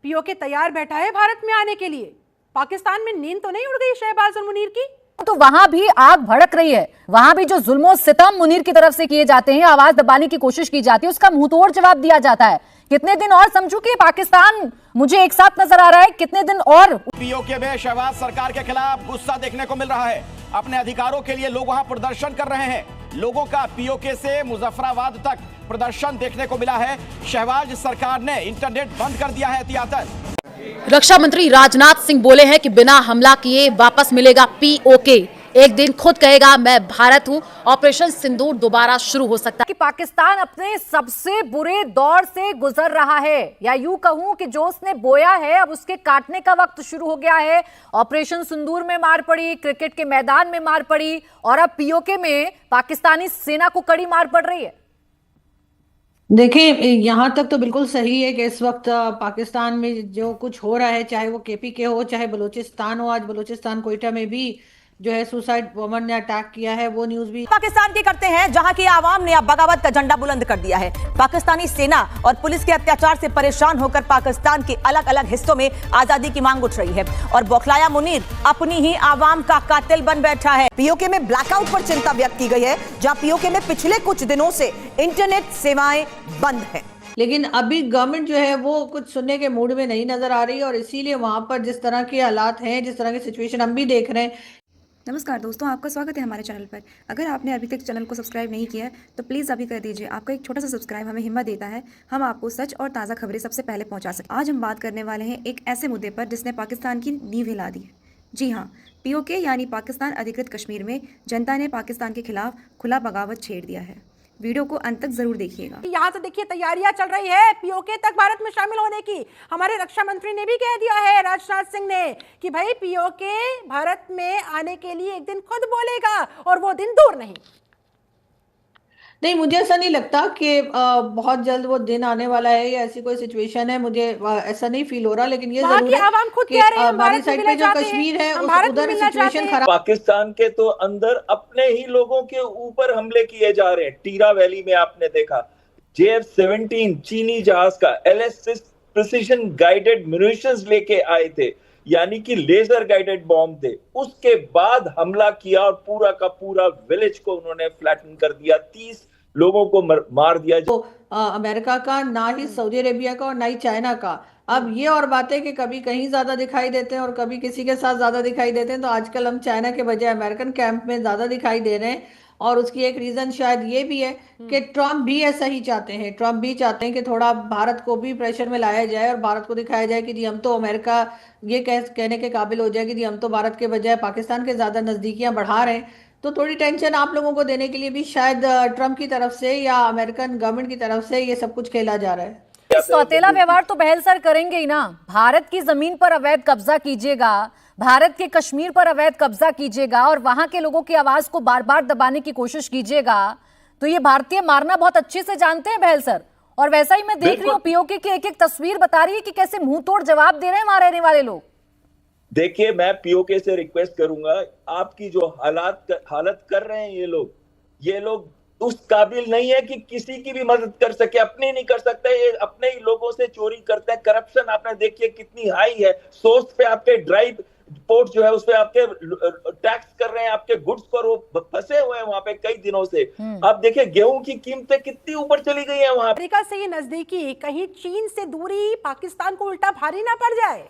PoK तैयार बैठा है भारत में आने के लिए। पाकिस्तान में नींद तो नहीं उड़ गई शहबाज और मुनीर की? तो वहां भी आग भड़क रही है। वहां भी जो जुल्मो सितम मुनीर की तरफ से किए जाते हैं, आवाज दबाने की कोशिश की जाती है, उसका मुंहतोड़ जवाब दिया जाता है। कितने दिन और समझू कि पाकिस्तान मुझे एक साथ नजर आ रहा है? कितने दिन और? पीओके में शहबाज सरकार के खिलाफ गुस्सा देखने को मिल रहा है। अपने अधिकारों के लिए लोग वहां प्रदर्शन कर रहे हैं। लोगों का पीओके से मुजफ्फराबाद तक प्रदर्शन देखने को मिला है। शहबाज सरकार ने इंटरनेट बंद कर दिया है एहतियातन। रक्षा मंत्री राजनाथ सिंह बोले हैं कि बिना हमला किए वापस मिलेगा पीओके। एक दिन खुद कहेगा मैं भारत हूं। ऑपरेशन सिंदूर दोबारा शुरू हो सकता है। कि पाकिस्तान अपने सबसे बुरे दौर से गुजर रहा है, या यूं कहूं कि जो उसने बोया है अब उसके काटने का वक्त शुरू हो गया है। ऑपरेशन सिंदूर में मार पड़ी, क्रिकेट के मैदान में मार पड़ी, और अब पीओके में पाकिस्तानी सेना को कड़ी मार पड़ रही है। देखिए, यहाँ तक तो बिल्कुल सही है कि इस वक्त पाकिस्तान में जो कुछ हो रहा है, चाहे वो केपीके हो, चाहे बलूचिस्तान हो, आज बलूचिस्तान कोयटा में भी जो है सुसाइड बॉम्बर ने अटैक किया है, वो न्यूज भी पाकिस्तान की करते हैं, जहां की आवाम ने अब बगावत का झंडा बुलंद कर दिया है। पाकिस्तानी सेना और पुलिस के अत्याचार से परेशान होकर पाकिस्तान के अलग अलग हिस्सों में आजादी की मांग उठ रही है, और बौखलाया मुनीर अपनी ही आवाम का कातिल बन बैठा है। पीओके में ब्लैकआउट पर चिंता व्यक्त की गई है, जहां पीओके में पिछले कुछ दिनों से इंटरनेट सेवाएं बंद है। लेकिन अभी गवर्नमेंट जो है वो कुछ सुनने के मूड में नहीं नजर आ रही, और इसीलिए वहां पर जिस तरह के हालात हैं, जिस तरह की सिचुएशन हम भी देख रहे हैं। नमस्कार दोस्तों, आपका स्वागत है हमारे चैनल पर। अगर आपने अभी तक चैनल को सब्सक्राइब नहीं किया है तो प्लीज़ अभी कर दीजिए। आपका एक छोटा सा सब्सक्राइब हमें हिम्मत देता है, हम आपको सच और ताज़ा खबरें सबसे पहले पहुंचा सकें। आज हम बात करने वाले हैं एक ऐसे मुद्दे पर जिसने पाकिस्तान की नींव हिला दी है। जी हाँ, पीओके यानी पाकिस्तान अधिकृत कश्मीर में जनता ने पाकिस्तान के खिलाफ खुला बगावत छेड़ दिया है। वीडियो को अंत तक जरूर देखिएगा। यहाँ से देखिए तैयारियां चल रही है पीओके तक भारत में शामिल होने की। हमारे रक्षा मंत्री ने भी कह दिया है, राजनाथ सिंह ने, कि भाई पीओके भारत में आने के लिए एक दिन खुद बोलेगा, और वो दिन दूर नहीं। नहीं, मुझे ऐसा नहीं लगता कि बहुत जल्द वो दिन आने वाला है या ऐसी कोई सिचुएशन है। मुझे ऐसा नहीं फील हो रहा, लेकिन ये जरूर है आवाम खुद कि कह रहे हैं हमारी साइड पे जो कश्मीर है उधर सिचुएशन खराब। पाकिस्तान के तो अंदर अपने ही लोगों के ऊपर हमले किए जा रहे हैं। टीरा वैली में आपने देखा JF-17 चीनी जहाज का LS-6 प्रिसिशन गाइडेड म्यूनिशंस लेके आए थे, यानी कि लेजर गाइडेड बॉम्ब थे। उसके बाद हमला किया और पूरा का पूरा विलेज को उन्होंने फ्लैटन कर दिया, 30 लोगों को मार दिया। जो अमेरिका का, ना ही सऊदी अरेबिया का और ना ही चाइना का। अब ये और बात है कि कभी कहीं ज्यादा दिखाई देते हैं और कभी किसी के साथ ज्यादा दिखाई देते हैं। तो आजकल हम चाइना के बजाय अमेरिकन कैंप में ज्यादा दिखाई दे रहे हैं, और उसकी एक रीजन शायद ये भी है कि ट्रम्प भी ऐसा ही चाहते हैं। ट्रम्प भी चाहते हैं कि थोड़ा भारत को भी प्रेशर में लाया जाए और भारत को दिखाया जाए कि जी हम तो अमेरिका ये कहने के काबिल हो जाए कि जी हम तो भारत के बजाय पाकिस्तान के ज्यादा नजदीकियां बढ़ा रहे हैं। तो थोड़ी टेंशन आप लोगों को देने के लिए भी शायद ट्रम्प की तरफ से या अमेरिकन गवर्नमेंट की तरफ से ये सब कुछ खेला जा रहा है। सौतेला व्यवहार तो बहल सर करेंगे ही ना। भारत की जमीन पर अवैध कब्जा कीजिएगा, भारत के कश्मीर पर अवैध कब्जा कीजिएगा, और वहां के लोगों की आवाज को बार बार दबाने की कोशिश कीजिएगा, तो ये भारतीय मारना बहुत अच्छे से जानते हैं बहल सर। और वैसा ही मैं देख रही हूँ पीओके की एक एक तस्वीर बता रही है कि कैसे मुंह तोड़ जवाब दे रहे हैं वहां रहने वाले लोग। देखिए, मैं पीओके से रिक्वेस्ट करूंगा, आपकी जो हालत कर रहे हैं ये लोग उस काबिल नहीं है कि किसी की भी मदद कर सके, अपनी नहीं कर सकते। ये अपने ही लोगों से चोरी करते हैं। करप्शन आपने देखिए कितनी हाई है। सोर्स पे आपके ड्राइव पोर्ट जो है उस पे आपके टैक्स कर रहे हैं, आपके गुड्स पर वो फंसे हुए हैं वहां पे कई दिनों से। अब देखिए गेहूं की कीमतें कितनी ऊपर चली गई है वहां। अमेरिका से ये नजदीकी, कहीं चीन से दूरी पाकिस्तान को उल्टा भारी ना पड़ जाए।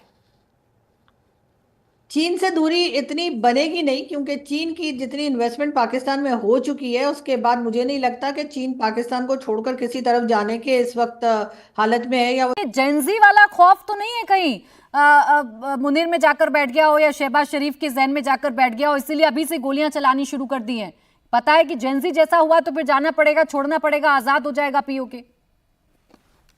चीन से दूरी इतनी बनेगी नहीं, क्योंकि चीन की जितनी इन्वेस्टमेंट पाकिस्तान में हो चुकी है, उसके बाद मुझे नहीं लगता कि चीन पाकिस्तान को छोड़कर किसी तरफ जाने के इस वक्त हालत में है। या जेंजी वाला खौफ तो नहीं है कहीं मुनीर में जाकर बैठ गया हो या शहबाज शरीफ के जहन में जाकर बैठ गया हो, इसीलिए अभी से गोलियां चलानी शुरू कर दी हैं? पता है कि जेंजी जैसा हुआ तो फिर जाना पड़ेगा, छोड़ना पड़ेगा, आजाद हो जाएगा पीओके।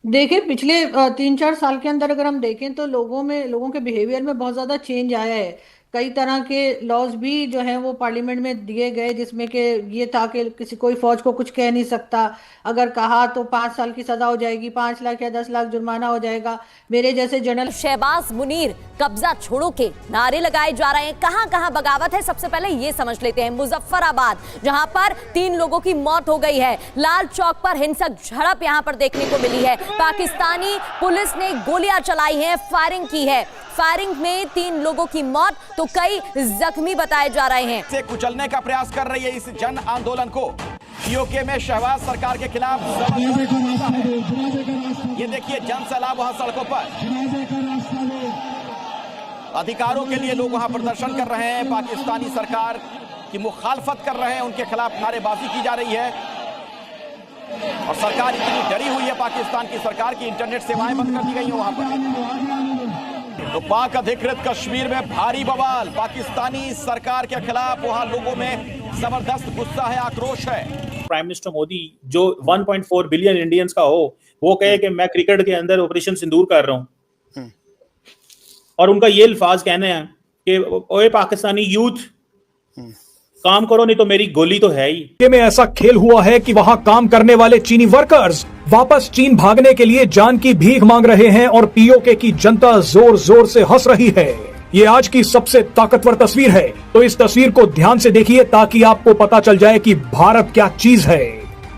देखिए, पिछले 3-4 साल के अंदर अगर हम देखें तो लोगों के बिहेवियर में बहुत ज्यादा चेंज आया है। कई तरह के लॉज भी जो है वो पार्लियामेंट में दिए गए, जिसमें कि ये था कि किसी कोई फौज को कुछ कह नहीं सकता, अगर कहा तो 5 साल की सजा हो जाएगी, 5 लाख या 10 लाख जुर्माना हो जाएगा। मेरे जैसे जनरल शहबाज मुनीर कब्जा छोड़ो के नारे लगाए जा रहे हैं। कहां कहां बगावत है, सबसे पहले ये समझ लेते हैं। मुजफ्फराबाद, जहां पर 3 लोगों की मौत हो गई है, लाल चौक पर हिंसक झड़प यहां पर देखने को मिली है। पाकिस्तानी पुलिस ने गोलियां चलाई हैं, फायरिंग की है। फायरिंग में 3 लोगों की मौत तो कई जख्मी बताए जा रहे हैं। से कुचलने का प्रयास कर रही है इस जन आंदोलन को। पीओके में शहबाज सरकार के खिलाफ ये देखिए जन सैलाब वहां सड़कों पर, अधिकारों के लिए लोग वहां प्रदर्शन कर रहे हैं, पाकिस्तानी सरकार की मुखालफत कर रहे हैं, उनके खिलाफ नारेबाजी की जा रही है। और सरकार इतनी डरी हुई है, पाकिस्तान की सरकार की इंटरनेट सेवाएं बंद कर दी गई हैं वहां पर। तो पाक अधिकृत कश्मीर में भारी बवाल, पाकिस्तानी सरकार के खिलाफ वहां लोगों में जबरदस्त गुस्सा है, आक्रोश है। प्राइम मिनिस्टर मोदी जो 1.4 बिलियन इंडियंस का हो, वो कहे कि मैं क्रिकेट के अंदर ऑपरेशन सिंदूर कर रहा हूं, और उनका ये अल्फाज कहने हैं कि ओए पाकिस्तानी यूथ काम करो नहीं तो मेरी गोली तो है ही। में ऐसा खेल हुआ है कि वहां काम करने वाले चीनी वर्कर्स वापस चीन भागने के लिए जान की भीख मांग रहे हैं और पीओके की जनता जोर जोर से हंस रही है। ये आज की सबसे ताकतवर तस्वीर है, तो इस तस्वीर को ध्यान से देखिए ताकि आपको पता चल जाए कि भारत क्या चीज है।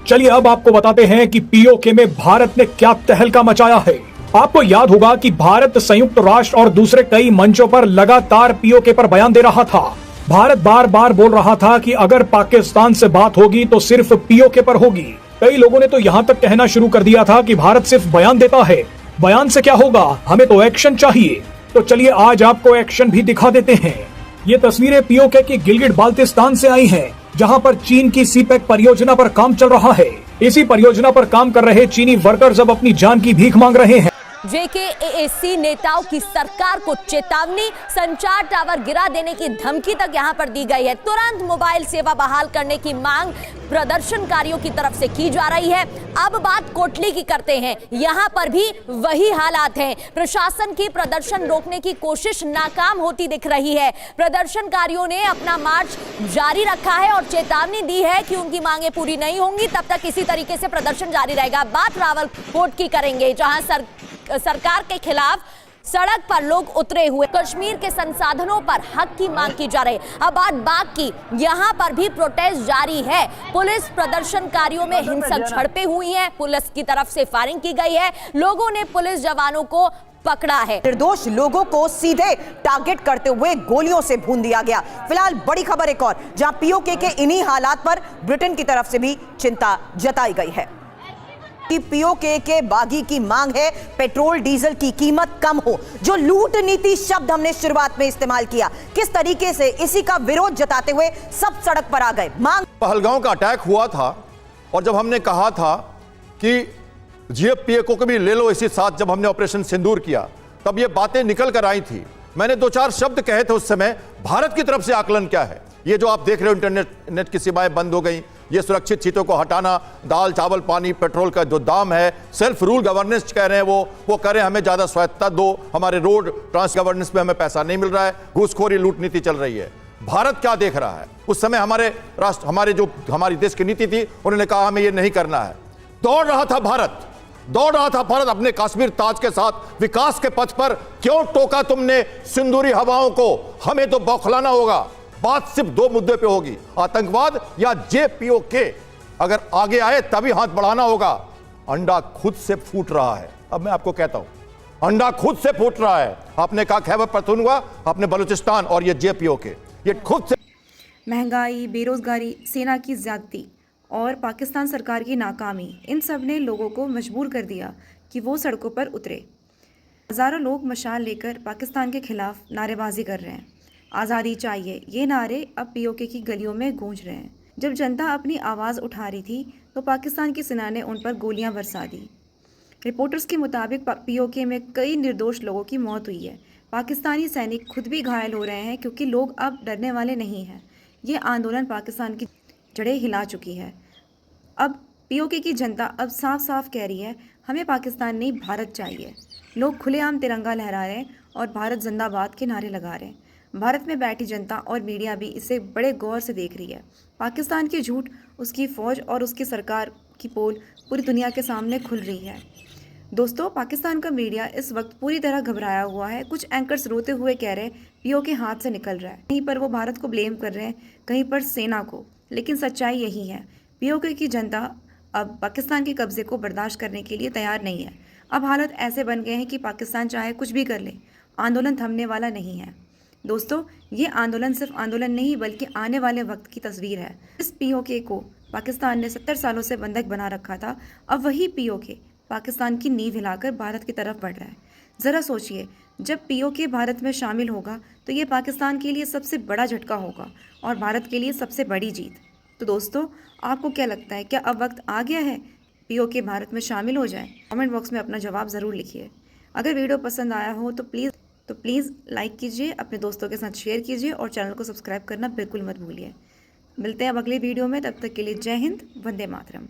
चलिए अब आपको बताते हैं कि पीओके में भारत ने क्या तहलका मचाया है। आपको याद होगा कि भारत संयुक्त राष्ट्र और दूसरे कई मंचों पर लगातार पीओके पर बयान दे रहा था। भारत बार बार बोल रहा था कि अगर पाकिस्तान से बात होगी तो सिर्फ पीओके पर होगी। कई लोगों ने तो यहाँ तक कहना शुरू कर दिया था कि भारत सिर्फ बयान देता है, बयान से क्या होगा, हमें तो एक्शन चाहिए। तो चलिए आज आपको एक्शन भी दिखा देते हैं। ये तस्वीरें पीओके की गिलगिट बाल्टिस्तान से आई हैं, जहां पर चीन की सीपेक परियोजना पर काम चल रहा है। इसी परियोजना पर काम कर रहे चीनी वर्कर्स अब अपनी जान की भीख मांग रहे हैं। जेकेएसी नेताओं की सरकार को चेतावनी, संचार टावर गिरा देने की धमकी तक यहां पर दी गई है। तुरंत मोबाइल सेवा बहाल करने की मांग प्रदर्शनकारियों की तरफ से की जा रही है। अब बात कोटली की करते हैं, यहां पर भी वही हालात हैं। प्रशासन की प्रदर्शन रोकने की कोशिश नाकाम होती दिख रही है। प्रदर्शनकारियों ने अपना मार्च जारी रखा है और चेतावनी दी है कि उनकी मांगे पूरी नहीं होंगी तब तक इसी तरीके से प्रदर्शन जारी रहेगा। बात रावलकोट की करेंगे, जहां सरकार के खिलाफ सड़क पर लोग उतरे हुए, कश्मीर के संसाधनों पर हक की मांग की जा रही है। अब बात बाग की, यहां पर भी प्रोटेस्ट जारी है। पुलिस प्रदर्शनकारियों में हिंसक झड़पें हुई हैं, पुलिस की तरफ से फायरिंग की गई है, लोगों ने पुलिस जवानों को पकड़ा है। निर्दोष लोगों को सीधे टारगेट करते हुए गोलियों से भून दिया गया। फिलहाल बड़ी खबर एक और, जहां पीओके के इन्हीं हालात पर ब्रिटेन की तरफ से भी चिंता जताई गई है। पीओके के बागी की मांग है पेट्रोल डीजल की कीमत कम हो। जो लूट नीति शब्द हमने शुरुआत में इस्तेमाल किया, किस तरीके से इसी का विरोध जताते हुए सब सड़क पर आ गए। मांग, पहलगांव का अटैक हुआ था और जब हमने कहा था कि पीओके को भी ले लो इसी साथ, जब हमने ऑपरेशन सिंदूर किया तब ये बातें निकल कर आई थी। मैंने 2-4 शब्द कहे थे उस समय। भारत की तरफ से आकलन क्या है? ये जो आप देख रहे हो इंटरनेट की सेवाएं बंद हो गई, ये सुरक्षित चीजों को हटाना, दाल चावल पानी पेट्रोल का जो दाम है, सेल्फ रूल गवर्नेंस कह रहे हैं वो कह रहे हैं हमें ज्यादा स्वायत्ता दो, हमारे रोड ट्रांस गवर्नेंस में हमें पैसा नहीं मिल रहा है, घूसखोरी लूट नीति चल रही है। भारत क्या देख रहा है? उस समय हमारी देश की नीति थी, उन्होंने कहा हमें ये नहीं करना है। दौड़ रहा था भारत अपने कश्मीर ताज के साथ विकास के पथ पर। क्यों टोका तुमने सिंदूरी हवाओं को? हमें तो बौखलाना होगा। बात सिर्फ 2 मुद्दे पे होगी, आतंकवाद या जेपीओके। अगर आगे आए तभी हाथ बढ़ाना होगा। अंडा खुद से फूट रहा है। अब मैं आपको कहता हूं, अंडा खुद से फूट रहा है। आपने कहा खैबर पख्तूनख्वा, आपने बलूचिस्तान, और ये जेपीओके, ये खुद से। महंगाई, बेरोजगारी, सेना की ज्यादती और पाकिस्तान सरकार की नाकामी, इन सब ने लोगों को मजबूर कर दिया कि वो सड़कों पर उतरे। हज़ारों लोग मशाल लेकर पाकिस्तान के खिलाफ नारेबाजी कर रहे हैं। आज़ादी चाहिए, ये नारे अब पीओके की गलियों में गूंज रहे हैं। जब जनता अपनी आवाज़ उठा रही थी तो पाकिस्तान की सेना ने उन पर गोलियां बरसा दी। रिपोर्टर्स के मुताबिक पीओके में कई निर्दोष लोगों की मौत हुई है। पाकिस्तानी सैनिक खुद भी घायल हो रहे हैं क्योंकि लोग अब डरने वाले नहीं हैं। ये आंदोलन पाकिस्तान की जड़ें हिला चुकी है। अब पीओके की जनता अब साफ साफ कह रही है, हमें पाकिस्तान नहीं भारत चाहिए। लोग खुलेआम तिरंगा लहरा रहे हैं और भारत जिंदाबाद के नारे लगा रहे हैं। भारत में बैठी जनता और मीडिया भी इसे बड़े गौर से देख रही है। पाकिस्तान के झूठ, उसकी फौज और उसकी सरकार की पोल पूरी दुनिया के सामने खुल रही है। दोस्तों, पाकिस्तान का मीडिया इस वक्त पूरी तरह घबराया हुआ है। कुछ एंकर्स रोते हुए कह रहे हैं पीओके हाथ से निकल रहा है। कहीं पर वो भारत को ब्लेम कर रहे हैं, कहीं पर सेना को, लेकिन सच्चाई यही है, पीओके की जनता अब पाकिस्तान के कब्जे को बर्दाश्त करने के लिए तैयार नहीं है। अब हालात ऐसे बन गए हैं कि पाकिस्तान चाहे कुछ भी कर ले, आंदोलन थमने वाला नहीं है। दोस्तों, ये आंदोलन सिर्फ आंदोलन नहीं बल्कि आने वाले वक्त की तस्वीर है। इस पीओके को पाकिस्तान ने 70 सालों से बंधक बना रखा था। अब वही पीओके पाकिस्तान की नींव हिलाकर भारत की तरफ बढ़ रहा है। ज़रा सोचिए, जब पीओके भारत में शामिल होगा तो ये पाकिस्तान के लिए सबसे बड़ा झटका होगा और भारत के लिए सबसे बड़ी जीत। तो दोस्तों, आपको क्या लगता है, क्या अब वक्त आ गया है पीओके भारत में शामिल हो जाए? कमेंट बॉक्स में अपना जवाब ज़रूर लिखिए। अगर वीडियो पसंद आया हो तो प्लीज़ लाइक कीजिए, अपने दोस्तों के साथ शेयर कीजिए और चैनल को सब्सक्राइब करना बिल्कुल मत भूलिए। मिलते हैं अब अगली वीडियो में, तब तक के लिए जय हिंद, वंदे मातरम।